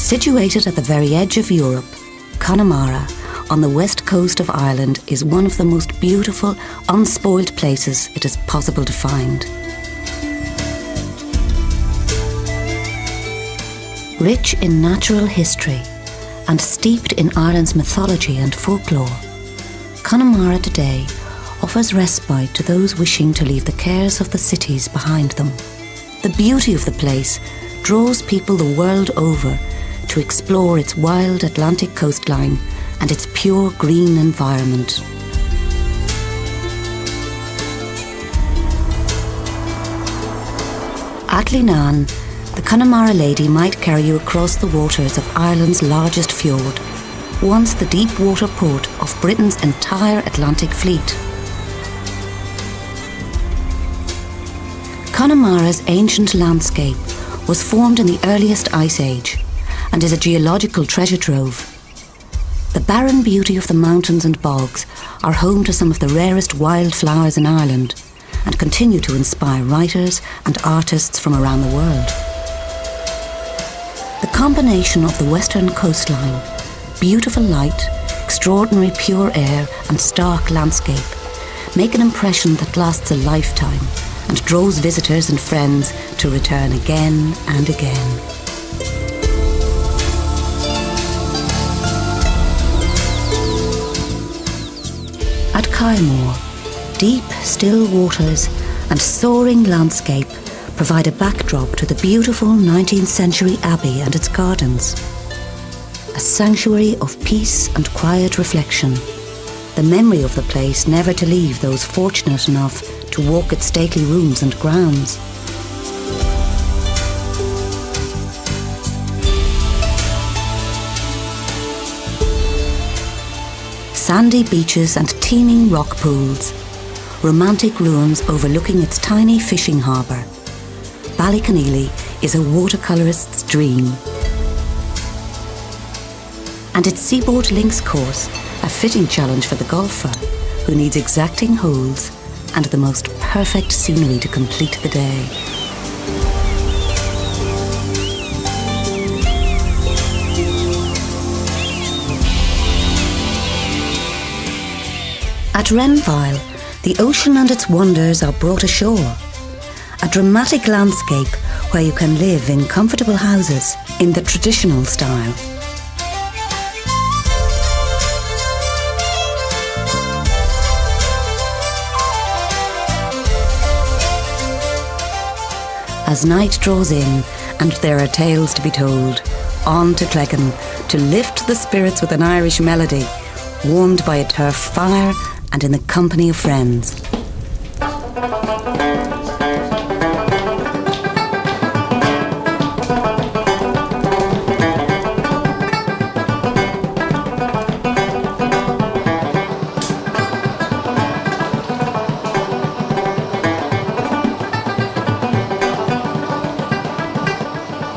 Situated at the very edge of Europe, Connemara, on the west coast of Ireland, is one of the most beautiful, unspoiled places it is possible to find. Rich in natural history and steeped in Ireland's mythology and folklore, Connemara today offers respite to those wishing to leave the cares of the cities behind them. The beauty of the place draws people the world over to explore its wild Atlantic coastline and its pure green environment. At Linan, the Connemara lady might carry you across the waters of Ireland's largest fjord, once the deep water port of Britain's entire Atlantic fleet. Connemara's ancient landscape was formed in the earliest Ice Age and is a geological treasure trove. The barren beauty of the mountains and bogs are home to some of the rarest wildflowers in Ireland and continue to inspire writers and artists from around the world. The combination of the western coastline, beautiful light, extraordinary pure air and stark landscape make an impression that lasts a lifetime and draws visitors and friends to return again and again. At Kylemore, deep, still waters and soaring landscape provide a backdrop to the beautiful 19th century abbey and its gardens. A sanctuary of peace and quiet reflection, the memory of the place never to leave those fortunate enough to walk its stately rooms and grounds. Sandy beaches and teeming rock pools, romantic ruins overlooking its tiny fishing harbour. Ballyconneely is a watercolourist's dream. And its Seaboard Links course, a fitting challenge for the golfer who needs exacting holes and the most perfect scenery to complete the day. At Renville, the ocean and its wonders are brought ashore. A dramatic landscape where you can live in comfortable houses in the traditional style. As night draws in and there are tales to be told, on to Cleggan to lift the spirits with an Irish melody, warmed by a turf fire and in the company of friends.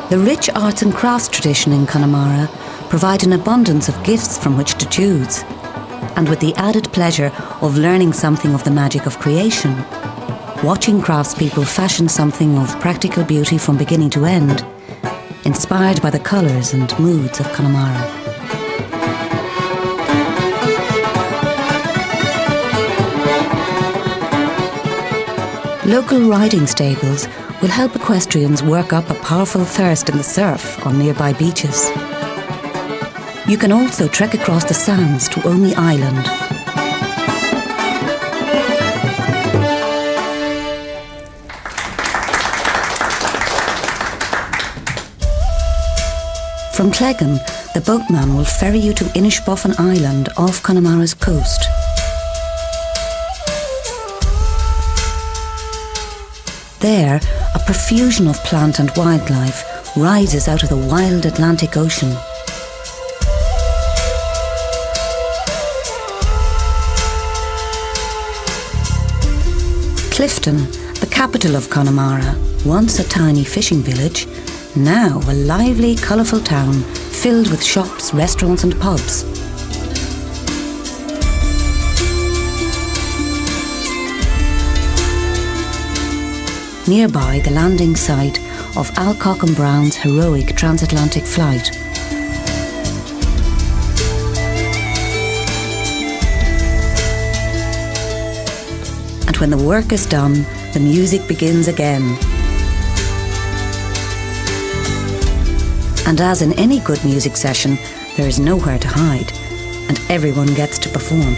The rich arts and crafts tradition in Connemara provide an abundance of gifts from which to choose, and with the added pleasure of learning something of the magic of creation, watching craftspeople fashion something of practical beauty from beginning to end, inspired by the colours and moods of Connemara. Local riding stables will help equestrians work up a powerful thirst in the surf on nearby beaches. You can also trek across the sands to Omey Island. From Cleggan, the boatman will ferry you to Inishbofin Island off Connemara's coast. There, a profusion of plant and wildlife rises out of the wild Atlantic Ocean. Clifton, the capital of Connemara, once a tiny fishing village, now a lively, colourful town filled with shops, restaurants and pubs. Nearby, the landing site of Alcock and Brown's heroic transatlantic flight, And when the work is done, the music begins again. And as in any good music session, there is nowhere to hide, and everyone gets to perform.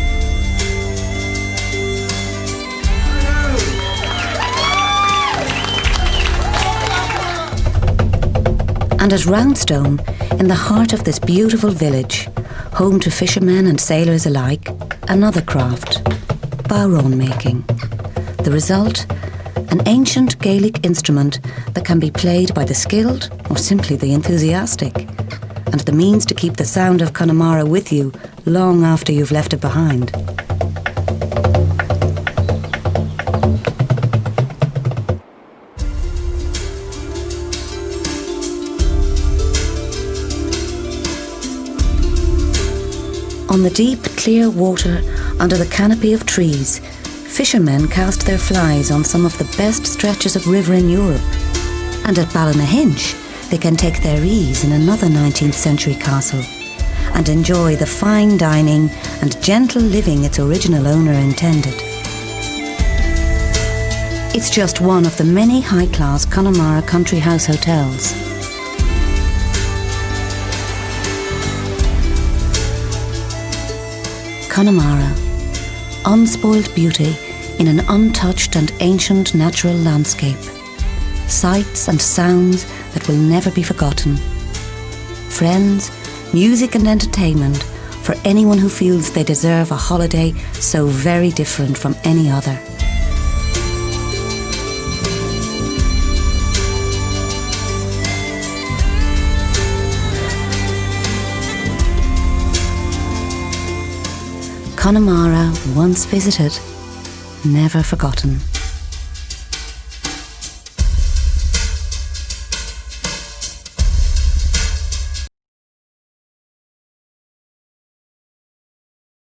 And at Roundstone, in the heart of this beautiful village, home to fishermen and sailors alike, another craft, bowron making. The result? An ancient Gaelic instrument that can be played by the skilled or simply the enthusiastic, and the means to keep the sound of Connemara with you long after you've left it behind. On the deep, clear water under the canopy of trees, fishermen cast their flies on some of the best stretches of river in Europe. And at Ballynahinch, they can take their ease in another 19th century castle and enjoy the fine dining and gentle living its original owner intended. It's just one of the many high-class Connemara country house hotels. Connemara, unspoiled beauty in an untouched and ancient natural landscape. Sights and sounds that will never be forgotten. Friends, music and entertainment for anyone who feels they deserve a holiday so very different from any other. Connemara, once visited, never forgotten.